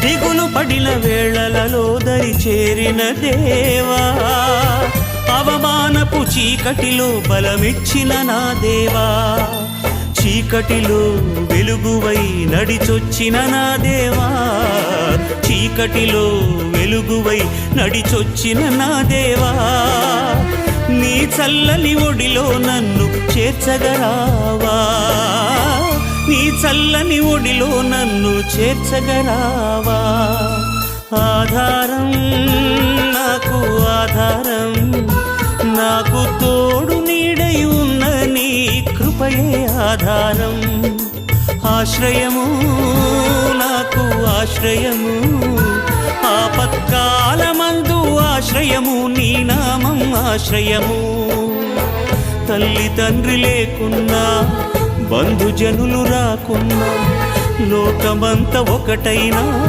దిగులు పడిన వేళలలో దరి చేరిన దేవా, అవమానపు చీకటిలో బలమిచ్చిన నా దేవా, చీకటిలో వెలుగువై నడిచొచ్చిన నా దేవా, చీకటిలో వెలుగువై నడిచొచ్చిన నా దేవా, నీ చల్లని ఒడిలో నన్ను చేర్చగరావా, నీ చల్లని ఒడిలో నన్ను చేర్చగరావా. ఆధారం నాకు ఆధారం, నాకు తోడు నీడై ఉన్న నీ కృపయే ఆధారం, ఆశ్రయము నాకు ఆశ్రయము, ఆపత్కాలమందు ఆశ్రయము, నీ నామం ఆశ్రయము. తల్లి తండ్రి లేకున్నా, బంధుజనులు రాకున్నా, లోకమంత ఒకటైనా